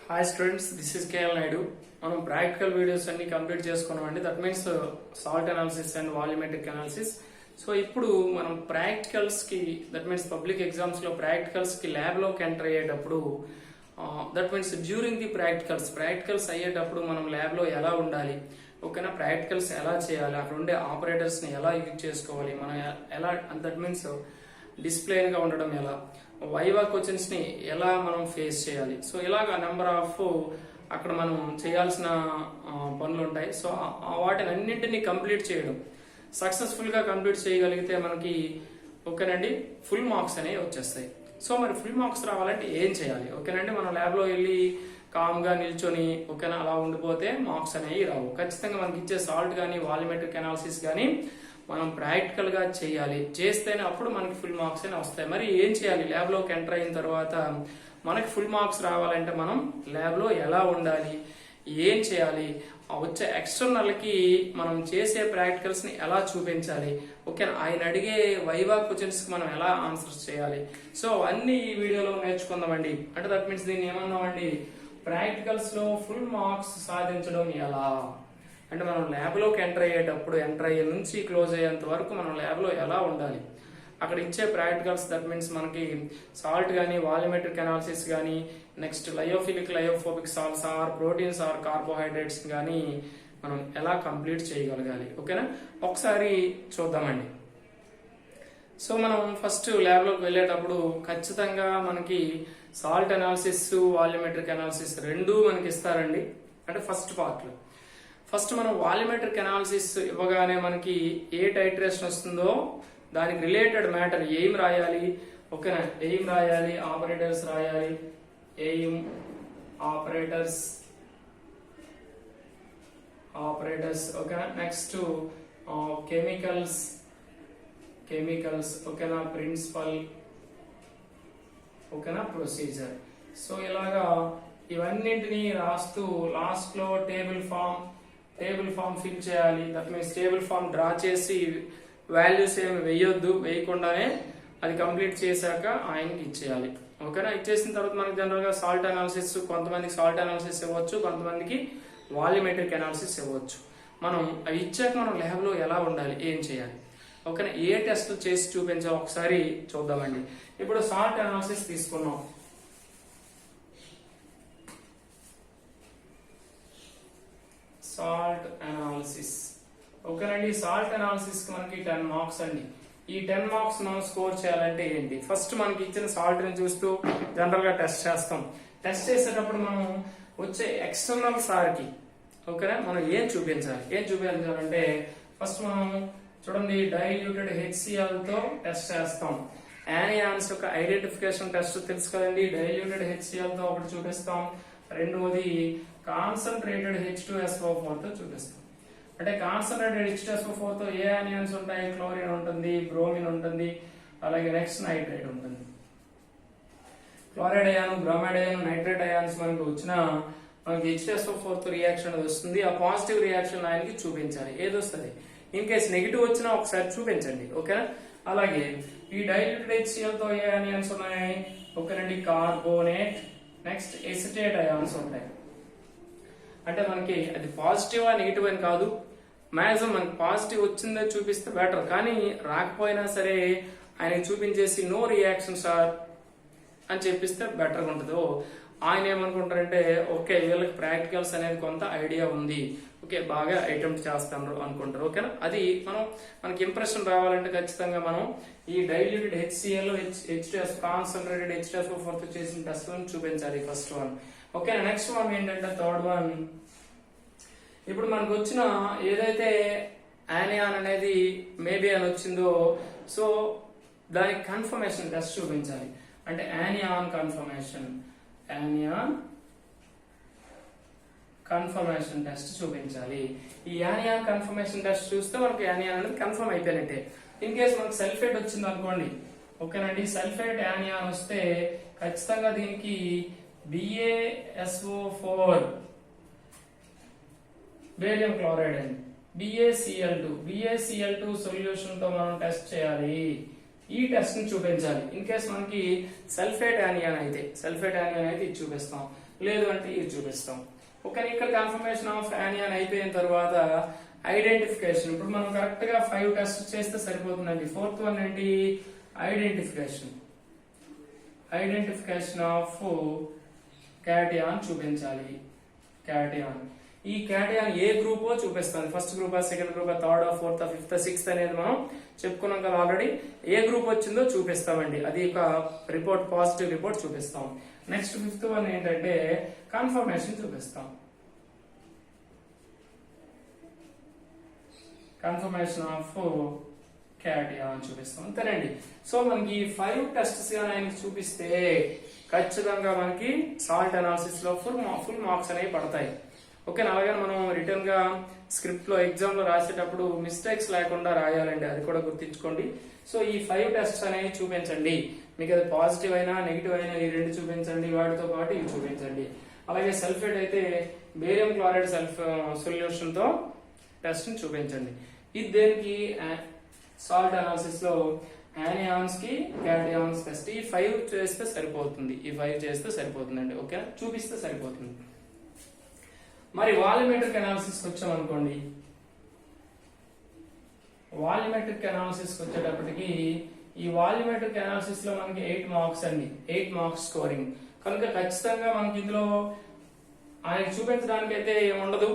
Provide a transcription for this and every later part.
Hi students, this is KL Naidu. మనం practical videos అన్ని complete చేసుకున్నామండి. That means salt analysis and volumetric analysis. So ఇప్పుడు మనం practicals కి, దట్ మీన్స్ పబ్లిక్ ఎగ్జామ్స్ లో ప్రాక్టికల్స్ కి ల్యాబ్ లోకి ఎంటర్ అయ్యేటప్పుడు, that means during the practicals అయ్యేటప్పుడు మనం ల్యాబ్ లో ఎలా ఉండాలి, ఓకేనా, ప్రాక్టికల్స్ ఎలా చేయాలి, అక్కడ ఉండే ఆపరేటర్స్ ని ఎలా యూజ్ చేసుకోవాలి, మనం ఎలా, దట్ మీన్స్ డిస్ప్లేన్ గా ఉండడం ఎలా, వైవా క్వశ్చన్స్ ని ఎలా మనం ఫేస్ చేయాలి. సో ఇలాగా నెంబర్ ఆఫ్ అక్కడ మనం చేయాల్సిన పనులు ఉంటాయి. సో వాటిని అన్నింటినీ కంప్లీట్ చేయడం, సక్సెస్ఫుల్ గా కంప్లీట్ చేయగలిగితే మనకి ఓకేనండి ఫుల్ మార్క్స్ అనేవి వచ్చేస్తాయి. సో మరి ఫుల్ మార్క్స్ రావాలంటే ఏం చేయాలి? ఓకేనండి, మనం ల్యాబ్ లో వెళ్ళి కామ్ గా నిల్చొని ఓకేనా అలా ఉండిపోతే మార్క్స్ అనేవి రావు. ఖచ్చితంగా మనకి ఇచ్చే సాల్ట్ కానీ వాల్యూమెట్రిక్ అనాలిసిస్ కానీ మనం ప్రాక్టికల్ గా చేయాలి. చేస్తేనే అప్పుడు మనకి ఫుల్ మార్క్స్ అనే వస్తాయి. మరి ఏం చేయాలి? ల్యాబ్ లోకి ఎంటర్ అయిన తర్వాత మనకి ఫుల్ మార్క్స్ రావాలంటే మనం ల్యాబ్ లో ఎలా ఉండాలి, ఏం చేయాలి, వచ్చే ఎక్స్టర్నల్ కి మనం చేసే ప్రాక్టికల్స్ ని ఎలా చూపించాలి, ఓకే, ఆయన అడిగే వైవా క్వశ్చన్స్ కి మనం ఎలా ఆన్సర్స్ చేయాలి. సో అన్ని ఈ వీడియోలో నేర్చుకుందామండి. అంటే దట్ మీన్స్ దీన్ని ఏమన్నామండి, ప్రాక్టికల్స్ లో ఫుల్ మార్క్స్ సాధించడం ఎలా అంటే మనం ల్యాబ్ లోకి ఎంటర్ అయ్యే నుంచి క్లోజ్ అయ్యేంత వరకు మనం ల్యాబ్ లో ఎలా ఉండాలి, అక్కడ ఇచ్చే ప్రాక్టికల్స్, దట్ మీన్స్ మనకి సాల్ట్ కానీ వాల్యూమెట్రిక్ అనాలిసిస్ కానీ, next lyophilic lyophobic salts or proteins or carbohydrates కానీ మనం ఎలా కంప్లీట్ చేయగలగాలి. ఓకేనా, ఒకసారి చూద్దామండి. సో మనం ఫస్ట్ ల్యాబ్ లోకి వెళ్ళేటప్పుడు ఖచ్చితంగా మనకి సాల్ట్ అనాలిసిస్ వాల్యూమెట్రిక్ అనాలిసిస్ రెండూ మనకి ఇస్తారండి. అంటే ఫస్ట్ మనం వాల్యూమెట్రిక్ అనాలిసిస్ ఇవ్వగానే మనకి ఏ టైట్రేషన్ వస్తుందో దానికి రిలేటెడ్ మ్యాటర్ ఏం రాయాలి, ఓకేనా, ఏం రాయాలి, ఆపరేటర్స్ రాయాలి, ఏం ఆపరేటర్స్ ఓకేనా, నెక్స్ట్ కెమికల్స్ ఓకేనా, ప్రిన్సిపల్ ఓకేనా, ప్రొసీజర్. సో ఇలాగా ఇవన్నింటినీ రాస్తూ లాస్ట్ లో టేబుల్ ఫామ్ ఫిల్ చేయాలి. That means table form draw చేసి వాల్యూస్ ఏమి వేయకుండానే అది కంప్లీట్ చేశాక ఆయనకి ఇచ్చేయాలి. ఓకేనా, ఇచ్చేసిన తర్వాత మనకి జనరల్ గా సాల్ట్ అనాలిసిస్, కొంతమందికి సాల్ట్ అనాలిసిస్ ఇవ్వచ్చు, కొంతమందికి వాల్యూమెట్రిక్ అనాలిసిస్ ఇవ్వచ్చు. మనం అవి ఇచ్చాక మనం ల్యాబ్ లో ఎలా ఉండాలి, ఏం చేయాలి, ఓకేనా, ఏ టెస్ట్ చేసి చూపించాలో ఒకసారి చూద్దామండి. ఇప్పుడు సాల్ట్ అనాలిసిస్ తీసుకున్నాం. సాల్ట్ అనాలిసిస్ ఓకేనండి. సాల్ట్ అనాలిసిస్ కి మనకి 10 మార్క్స్ అండి. ఈ 10 మార్క్స్ మనం స్కోర్ చేయాలంటే ఏంటి? ఫస్ట్ మనకి ఇచ్చిన సాల్ట్ ని చూస్తూ జనరల్ గా టెస్ట్ చేస్తాం. టెస్ట్ చేసేటప్పుడు మనం వచ్చే ఎక్స్టర్నల్ సార్ కి ఓకేనా మనం ఏం చూపించాలంటే ఫస్ట్ మనం చూడండి డైల్యూటెడ్ HCl తో టెస్ట్ చేస్తాం. యానియాన్స్ యొక్క ఐడెంటిఫికేషన్ టెస్ట్ తెలుసు కదండి. డైల్యూటెడ్ HCl తో ఒకటి చూపిస్తాం, రెండోది కాన్సన్ట్రేటెడ్ H2SO4 తో చూపిస్తాం. అంటే కాన్సన్ట్రేటెడ్ H2SO4 తో ఏ యానియాన్స్ ఉంటాయి? క్లోరిన్ ఉంటుంది, బ్రోమిన్ ఉంటుంది, అలాగే నెక్స్ట్ నైట్రేట్ ఉంటుంది. Chloride ion, bromide ion, nitrate ions మనకు వచ్చిన మనకి H2SO4 తో రియాక్షన్ వస్తుంది. ఆ పాజిటివ్ రియాక్షన్ ఆయనకి చూపించాలి. ఏది వస్తుంది? ఇన్ కేస్ నెగిటివ్ వచ్చినా ఒకసారి చూపించండి. ఓకేనా, అలాగే ఈ డైల్యూటెడ్ HCl తో ఏ యానియాన్స్ ఉన్నాయి? ఓకేనండి, కార్బోనేట్, నెక్స్ట్ ఎసిటేట్ అయాన్స్ ఉంటాయి. అంటే మనకి అది పాజిటివ్ నెగిటివ్ అని కాదు, మ్యాక్సిమం మనకి పాజిటివ్ వచ్చిందే చూపిస్తే బెటర్. కానీ రాకపోయినా సరే ఆయన చూపించేసి నో రియాక్షన్స్ ఆర్ అని చెప్పిస్తే బెటర్గా ఉంటుంది. ఆయన ఏమనుకుంటారంటే ఓకే వీళ్ళకి ప్రాక్టికల్స్ అనేది కొంత ఐడియా ఉంది, ఓకే బాగా అటెంప్ట్ చేస్తారు అనుకుంటారు. ఓకేనా, అది మనకి ఇంప్రెషన్ రావాలంటే ఖచ్చితంగా మనం ఈ డైల్యూటెడ్ HCl కాన్సన్ట్రేటెడ్ H2SO4 తో చేసిన టెస్ట్ చూపించాలి ఫస్ట్ వన్. ఓకేనా, నెక్స్ట్ వన్ ఏంటంటే థర్డ్ వన్. ఇప్పుడు మనకు వచ్చిన ఏదైతే యానియాన్ అనేది మేబీ అని వచ్చిందో, సో దానికి కన్ఫర్మేషన్ టెస్ట్ చూపించాలి. అంటే యానియాన్ కన్ఫర్మేషన్ టెస్ట్ చూపించాలి. ఈ యానియాన్ కన్ఫర్మేషన్ టెస్ట్ చూస్తే మనకు యానియాన్ అనేది కన్ఫర్మ్ అయిపోయినట్టే. ఇన్ కేస్ మనకు సల్ఫేట్ వచ్చింది అనుకోండి, ఓకేనండి, సల్ఫేట్ యానియాన్ వస్తే ఖచ్చితంగా దీనికి BaSO4 బేరియం క్లోరైడ్ అండి, BaCl2 సొల్యూషన్ తో మనం టెస్ట్ చేయాలి. ఈ టెస్ట్ ని చూపించాలి. ఇన్ కేస్ మనకి సల్ఫేట్ యానియాన్ అయితే ఇది చూపిస్తాం, లేదు అంటే ఇది చూపిస్తాం. ఓకే, ఇక్కడ కన్ఫర్మేషన్ ఆఫ్ యానియాన్ అయిపోయిన తర్వాత ఐడెంటిఫికేషన్. ఇప్పుడు మనం కరెక్ట్ గా 5 టెస్ట్ చేస్తే సరిపోతుందండి. 4th వన్ ఏంటి? ఐడెంటిఫికేషన్ ఆఫ్ క్యాటియాన్ చూపించాలి. క్యాటియాన్, ఈ క్యాటియాన్ ఏ గ్రూపో చూపిస్తాను. ఫస్ట్ గ్రూపా, సెకండ్ గ్రూపా, థర్డ్, ఫోర్త్, ఫిఫ్త్, సిక్స్త్ అనేది మనం చెప్పుకున్నాం కదా ఆల్రెడీ. ఏ గ్రూప్ వచ్చిందో చూపిస్తామండి. అది ఒక రిపోర్ట్, పాజిటివ్ రిపోర్ట్ చూపిస్తాం. నెక్స్ట్ 5th వన్ ఏంటంటే కన్ఫర్మేషన్ చూపిస్తాం. కన్ఫర్మేషన్ ఆఫ్ క్యాటియాన్ చూపిస్తాం, అంతేనండి. సో మనకి 5 టెస్ట్స్ ఆయనకి చూపిస్తే ఖచ్చితంగా మనకి సాల్ట్ అనాలిసిస్ లో ఫుల్ మార్క్స్ అనేవి పడతాయి. ఓకే, అలాగే మనం రిటర్న్ గా స్క్రిప్ట్ లో ఎగ్జామ్ లో రాసేటప్పుడు మిస్టేక్స్ లేకుండా రాయాలండి, అది కూడా గుర్తించుకోండి. సో ఈ 5 టెస్ట్స్ అనేవి చూపించండి. మీకు అది పాజిటివ్ అయినా నెగిటివ్ అయినా ఈ 2 చూపించండి, వాటితో పాటు ఇవి చూపించండి. అలాగే సల్ఫేట్ అయితే బేరియం క్లోరైడ్ సొల్యూషన్ తో టెస్ట్ ని చూపించండి. ఇది దేనికి? సాల్ట్ అనాలిసిస్ లో యానియాన్స్ కి క్యాటియాన్స్ టెస్ట్. ఈ 5 చేస్తే సరిపోతుంది, అండి. ఓకే, చూపిస్తే సరిపోతుంది. మరి వాల్యూమెట్రిక్ అనాలిసిస్ వచ్చామనుకోండి, వాల్యూమెట్రిక్ అనాలిసిస్ వచ్చేటప్పటికి ఈ వాల్యూమెట్రిక్ అనాలిసిస్ లో మనకి 8 మార్క్స్ అండి, 8 మార్క్స్ స్కోరింగ్. కనుక ఖచ్చితంగా మనకి ఇందులో ఆయన చూపించడానికి అయితే ఏముండదు.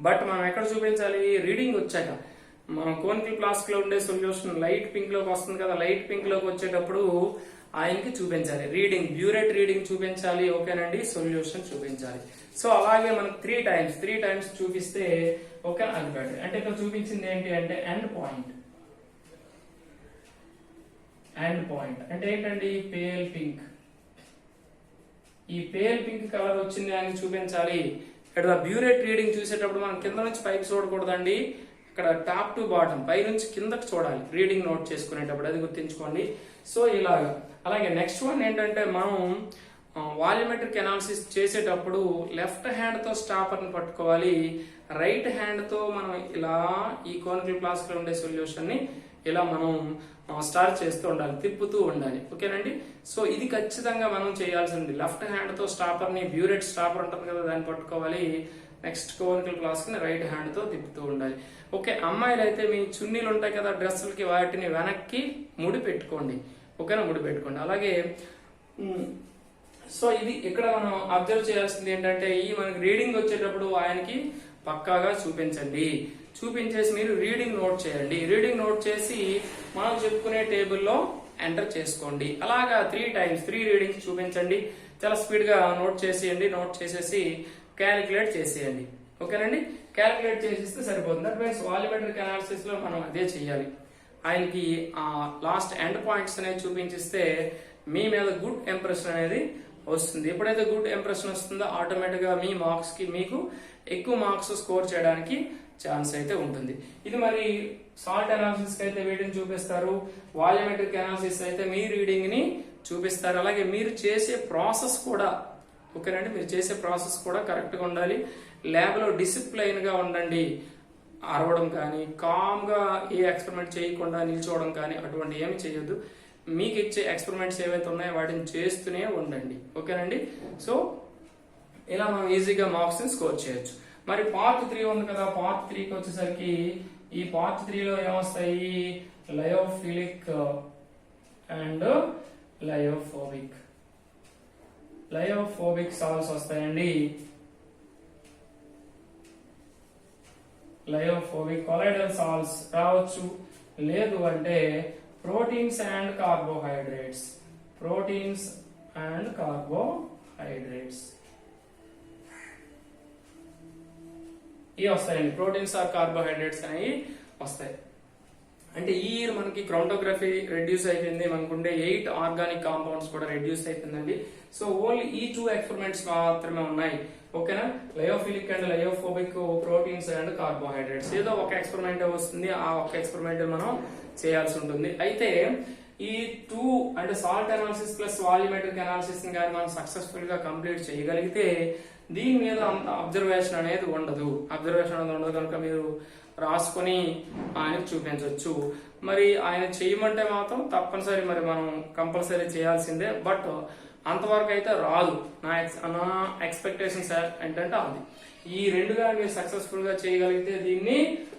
బట్ మనం ఎక్కడ చూపించాలి? రీడింగ్ వచ్చాక. మనం కోనికల్ ఫ్లాస్క్ లో ఉండే సొల్యూషన్ లైట్ పింక్ లోకి వస్తుంది కదా, లైట్ పింక్ లోకి వచ్చేటప్పుడు ఆయనకి చూపించాలి రీడింగ్, బ్యూరెట్ రీడింగ్ చూపించాలి. ఓకేనండి, సొల్యూషన్ చూపించాలి. సో అలాగే మనకు 3 టైమ్స్ చూపిస్తే ఓకే, అది బెటర్. అంటే ఇక్కడ చూపించింది ఏంటి అంటే ఎండ్ పాయింట్ అంటే ఏంటండి? Pale pink. ఈ పేల్ పింక్ కలర్ వచ్చింది అని చూపించాలి. ఇక్కడ బ్యూరెట్ రీడింగ్ చూసేటప్పుడు మనం కింద నుంచి పైకి చూడకూడదండి, ఇక్కడ టాప్ టు బాటం, పై నుంచి కిందకి చూడాలి రీడింగ్ నోట్ చేసుకునేటప్పుడు, అది గుర్తుంచుకోండి. సో ఇలాగా. అలాగే నెక్స్ట్ వన్ ఏంటంటే మనం వాల్యూమెట్రిక్ అనాలిసిస్ చేసేటప్పుడు లెఫ్ట్ హ్యాండ్ తో స్టాపర్ ని పట్టుకోవాలి, రైట్ హ్యాండ్ తో మనం ఇలా ఈ కోనికల్ ఫ్లాస్క్ లో ఉండే సొల్యూషన్ ని ఇలా మనం స్టార్ చేస్తూ ఉండాలి, తిప్పుతూ ఉండాలి. ఓకేనండి, సో ఇది ఖచ్చితంగా మనం చేయాల్సింది. లెఫ్ట్ హ్యాండ్ తో స్టాపర్ ని, బ్యూరెట్ స్టాపర్ ఉంటుంది కదా, దాన్ని పట్టుకోవాలి. నెక్స్ట్ కోనికల్ ఫ్లాస్క్ ని రైట్ హ్యాండ్ తో తిప్పుతూ ఉండాలి. ఓకే, అమ్మాయిలు అయితే మీ చున్నీలు ఉంటాయి కదా డ్రెస్సులకి, వాటిని వెనక్కి ముడి పెట్టుకోండి. ఓకేనా, ముడి పెట్టుకోండి. అలాగే సో ఇది ఇక్కడ మనం అబ్జర్వ్ చేయాల్సింది ఏంటంటే ఈ మనకి రీడింగ్ వచ్చేటప్పుడు ఆయనకి పక్కాగా చూపించేసి మీరు రీడింగ్ నోట్ చేయండి. రీడింగ్ నోట్ చేసి మనం చెప్పుకునే టేబుల్లో ఎంటర్ చేసుకోండి. అలాగా 3 రీడింగ్స్ చూపించండి. చాలా స్పీడ్ గా నోట్ చేసేయండి. నోట్ చేసేసి క్యాలిక్యులేట్ చేసేయండి. ఓకేనండి, క్యాలిక్యులేట్ చేసేస్తే సరిపోతుంది. దట్ మీన్స్ వాల్యూమెట్రిక్ అనాలిసిస్ లో మనం అదే చెయ్యాలి. ఆయనకి లాస్ట్ ఎండ్ పాయింట్స్ అనేది చూపించిస్తే మీ మీద గుడ్ ఇంప్రెషన్ అనేది వస్తుంది. ఎప్పుడైతే గుడ్ ఇంప్రెషన్ వస్తుందో ఆటోమేటిక్ గా మీ మార్క్స్ కి మీకు ఎక్కువ మార్క్స్ స్కోర్ చేయడానికి ఛాన్స్ అయితే ఉంటుంది. ఇది మరి సాల్ట్ అనాలిసిస్ కి అయితే వీటిని చూపిస్తారు, వాల్యూమెట్రిక్ అనాలిసిస్ అయితే మీ రీడింగ్ ని చూపిస్తారు. అలాగే మీరు చేసే ప్రాసెస్ కూడా ఓకేనండి, మీరు చేసే ప్రాసెస్ కూడా కరెక్ట్ గా ఉండాలి. ల్యాబ్ లో డిసిప్లైన్ గా ఉండండి. అరవడం కానీ, కామ్ గా ఏ ఎక్స్పెరిమెంట్ చేయకుండా నిల్చోవడం కానీ అటువంటి ఏమి చేయొద్దు. మీకు ఇచ్చే ఎక్స్పెరిమెంట్స్ ఏవైతే ఉన్నాయో వాటిని చేస్తూనే ఉండండి. ఓకేనండి, సో ఇలా మనం ఈజీగా మార్క్స్ ని స్కోర్ చేయొచ్చు. మరి పార్ట్ 3 ఉంది కదా, పార్ట్ 3కి వచ్చేసరికి ఈ పార్ట్ 3లో ఏమొస్తాయి? లయోఫిలిక్ అండ్ లయోఫోబిక్ సాల్ట్స్ వస్తాయండి. లయోఫోబిక్ కొలైడల్ సాల్ట్స్ రావచ్చు, లేదు అంటే ప్రోటీన్స్ అండ్ కార్బోహైడ్రేట్స్ ఇవి వస్తాయండి. ప్రోటీన్స్ ఆర్ కార్బోహైడ్రేట్స్ అనేవి వస్తాయి. అంటే ఈ ఇయర్ మనకి క్రౌంటోగ్రఫీ రెడ్యూస్ అయిపోయింది, మనకుండే 8 ఆర్గానిక్ కాంపౌండ్స్ కూడా రెడ్యూస్ అయిపోయిందండి. సో ఓన్లీ ఈ 2 ఎక్స్పెరిమెంట్స్ మాత్రమే ఉన్నాయి. ఓకేనా, lyophilic and lyophobic, proteins and carbohydrates. ఏదో ఒక ఎక్స్పెరిమెంట్ వస్తుంది, ఆ ఒక ఎక్స్పెరిమెంట్ మనం చేయాల్సి ఉంటుంది. అయితే ఈ 2 అంటే salt analysis plus volumetric analysis ని కానీ మనం సక్సెస్ఫుల్ గా కంప్లీట్ చేయగలిగితే దీని మీద అంత అబ్జర్వేషన్ అనేది ఉండదు కనుక మీరు రాసుకొని ఆయనకు చూపించవచ్చు. మరి ఆయన చేయమంటే మాత్రం తప్పనిసరి మరి మనం కంపల్సరీ చేయాల్సిందే. బట్ అంతవరకు అయితే రాదు. నా ఎక్స్పెక్టేషన్స్ ఏంటంటే అది ఈ రెండుగా మీరు సక్సెస్ఫుల్ గా చేయగలిగితే దీన్ని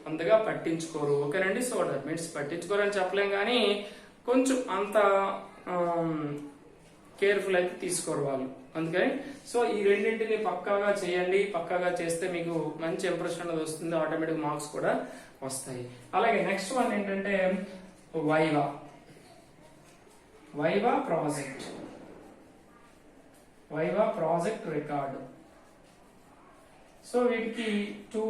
అంతగా పట్టించుకోరు. ఓకేనండి. సో దట్ మీన్స్ పట్టించుకోరు అని చెప్పలేం, కానీ కొంచెం అంత కేర్ఫుల్ అయితే తీసుకోరు వాళ్ళు. అందుకని సో ఈ రెండింటిని పక్కాగా చేయండి. పక్కాగా చేస్తే మీకు మంచి ఇంప్రెషన్ అనేది వస్తుంది, ఆటోమేటిక్ మార్క్స్ కూడా వస్తాయి. అలాగే నెక్స్ట్ వన్ ఏంటంటే వైవా ప్రాజెక్ట్ రికార్డ్. సో వీటికి టూ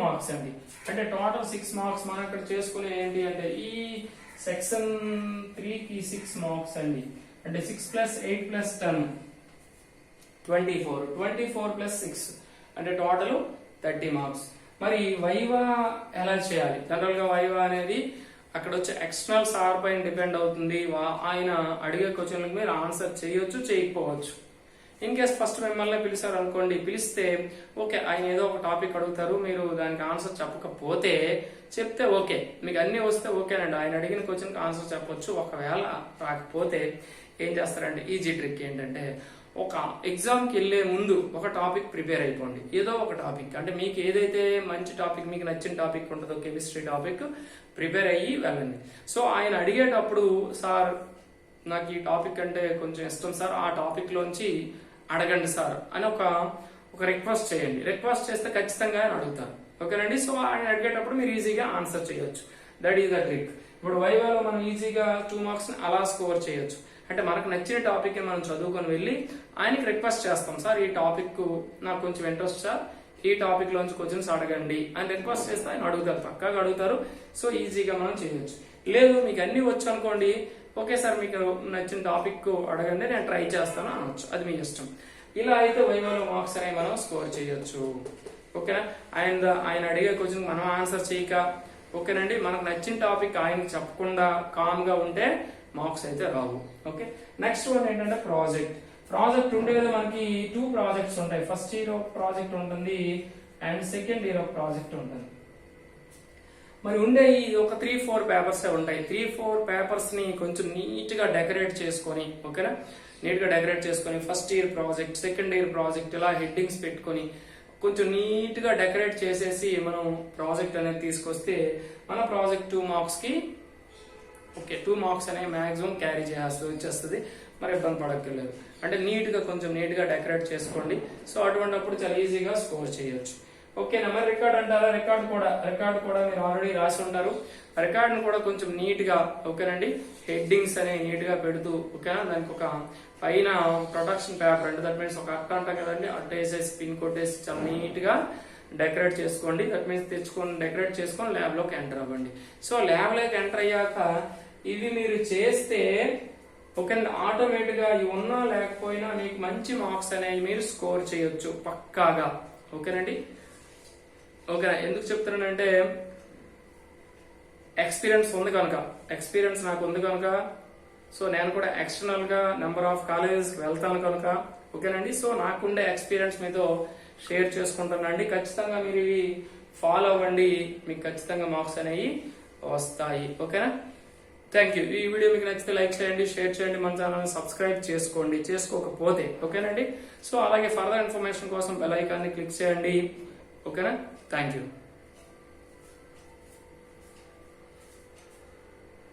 మార్క్స్ అండి. అంటే టోటల్ 6 మార్క్స్ మనం ఇక్కడ చేసుకునే ఏంటి అంటే ఈ సెక్షన్ 3 కి 6 మార్క్స్ అండి. అంటే 6 + 8 + 10 24 + 6 అంటే టోటల్ 30 మార్క్స్. మరి వైవా ఎలా చేయాలి? జనరల్ గా వైవా అనేది అక్కడ వచ్చే ఎక్స్టర్నల్ సార్ పైన డిపెండ్ అవుతుంది. ఆయన అడిగే క్వశ్చన్లకు మీరు ఆన్సర్ చేయొచ్చు, చేయకపోవచ్చు. ఇన్ కేస్ ఫస్ట్ మిమ్మల్ని పిలిచారు అనుకోండి, పిలిస్తే ఓకే ఆయన ఏదో ఒక టాపిక్ అడుగుతారు, మీరు దానికి ఆన్సర్ చెప్పకపోతే చెప్తే ఓకే, మీకు అన్ని వస్తే ఓకేనండి, ఆయన అడిగిన క్వశ్చన్కి ఆన్సర్ చెప్పొచ్చు. ఒకవేళ రాకపోతే ఏం చేస్తారంటే ఈజీ ట్రిక్ ఏంటంటే ఒక ఎగ్జామ్కి వెళ్లే ముందు ఒక టాపిక్ ప్రిపేర్ అయిపోండి. ఏదో ఒక టాపిక్ అంటే మీకు ఏదైతే మంచి టాపిక్, మీకు నచ్చిన టాపిక్ ఉంటుందో కెమిస్ట్రీ టాపిక్ ప్రిపేర్ అయ్యి వెళ్ళండి. సో ఆయన అడిగేటప్పుడు సార్ నాకు ఈ టాపిక్ అంటే కొంచెం ఇష్టం సార్, ఆ టాపిక్ లోంచి అడగండి సార్ అని ఒక రిక్వెస్ట్ చేయండి. రిక్వెస్ట్ చేస్తే ఖచ్చితంగా ఆయన అడుగుతారు. ఓకేనండి. సో ఆయన అడిగేటప్పుడు మీరు ఈజీగా ఆన్సర్ చేయొచ్చు. That is the trick. ఇప్పుడు వైవాలో మనం ఈజీగా 2 మార్క్స్ అలా స్కోర్ చేయొచ్చు. అంటే మనకు నచ్చిన టాపిక్ మనం చదువుకొని వెళ్ళి ఆయనకి రిక్వెస్ట్ చేస్తాం, సార్ ఈ టాపిక్ నాకు కొంచెం ఇంట్రెస్ట్ సార్, ఈ టాపిక్ లోంచి క్వశ్చన్స్ అడగండి అని రిక్వెస్ట్ చేస్తే ఆయన అడుగుతారు, పక్కాగా అడుగుతారు. సో ఈజీగా మనం చేయొచ్చు. లేదు మీకు అన్ని వచ్చు అనుకోండి, ఓకే సార్ మీకు నచ్చిన టాపిక్ అడగండి, నేను ట్రై చేస్తాను అనొచ్చు, అది మీ ఇష్టం. ఇలా అయితే వైవాలో మార్క్స్ అనేవి మనం స్కోర్ చేయొచ్చు. ఓకేనా. ఆయన అడిగే క్వశ్చన్ మనం ఆన్సర్ చేయక, ఓకేనండి, మనకు నచ్చిన టాపిక్ ఆయనకి చెప్పకుండా కామ్ గా ఉంటే మార్క్స్ అయితే రావు. ఓకే. నెక్స్ట్ వన్ ఏంటంటే ప్రాజెక్ట్ ఉండేది మనకి 2 ప్రాజెక్ట్స్ ఉంటాయి. ఫస్ట్ ఇయర్ ఒక ప్రాజెక్ట్ ఉంటుంది అండ్ సెకండ్ ఇయర్ ఒక ప్రాజెక్ట్ ఉంటుంది. మరి ఉండే ఒక 3-4 పేపర్స్ ఉంటాయి. 3-4 పేపర్స్ ని కొంచెం నీట్ గా డెకరేట్ చేసుకొని, ఓకేనా, నీట్ గా డెకరేట్ చేసుకొని first year project, second year project ఇలా హెడ్డింగ్స్ పెట్టుకొని కొంచెం నీట్ గా డెకరేట్ చేసేసి మనం ప్రాజెక్ట్ అనేది తీసుకొస్తే మన ప్రాజెక్ట్ 2 మార్క్స్ కి ఓకే 2 మార్క్స్ అనేవి మాక్సిమం క్యారీ వచ్చేస్తుంది. మరి ఇబ్బంది పడక్కర్లేదు. అంటే కొంచెం నీట్ గా డెకరేట్ చేసుకోండి. సో అటువంటిప్పుడు చాలా ఈజీగా స్కోర్ చేయొచ్చు. ఓకేనా. మరి రికార్డ్ అంటారా? రికార్డ్ కూడా మీరు ఆల్రెడీ రాసి ఉంటారు. రికార్డ్ ను కూడా కొంచెం నీట్ గా, ఓకేనండి, హెడ్డింగ్స్ అనేవి నీట్ గా పెడుతూ, ఓకేనా, దానికి ఒక పైన ప్రొటెక్షన్ పేపర్ అంటే దట్ మీన్స్ ఒక అట్ట అంటాం కదండి, అట్ట వేసేసి పిన్ కొట్టేసి చాలా నీట్ గా డెకరేట్ చేసుకోండి. దట్ మీన్స్ తెచ్చుకొని డెకరేట్ చేసుకొని ల్యాబ్ లోకి ఎంటర్ అవ్వండి. సో ల్యాబ్ లోకి ఎంటర్ అయ్యాక ఇవి మీరు చేస్తే ఓకే ఆటోమేటిక్ గా ఇవి ఉన్నా లేకపోయినా మీకు మంచి మార్క్స్ అనేవి మీరు స్కోర్ చేయొచ్చు పక్కాగా. ఓకేనండి. ఓకేనా. ఎందుకు చెప్తున్నానంటే ఎక్స్పీరియన్స్ నాకు ఉంది కనుక, సో నేను కూడా ఎక్స్టర్నల్ గా నెంబర్ ఆఫ్ కాలేజెస్ వెళ్తాను కనుక, ఓకేనండి. సో నాకుండే ఎక్స్పీరియన్స్ మీతో షేర్ చేసుకుంటానండి. ఖచ్చితంగా మీరు ఇవి ఫాలో అవ్వండి, మీకు ఖచ్చితంగా మార్క్స్ అనేవి వస్తాయి. ఓకేనా. Thank you. ఈ వీడియో మీకు నచ్చితే లైక్ చేయండి, షేర్ చేయండి, మన ఛానల్ సబ్స్క్రైబ్ చేసుకోకపోతే, ఓకేనండి. సో అలాగే ఫర్దర్ ఇన్ఫర్మేషన్ కోసం బెల్ ఐకాన్ని క్లిక్ చేయండి. ఓకేనా. Thank you.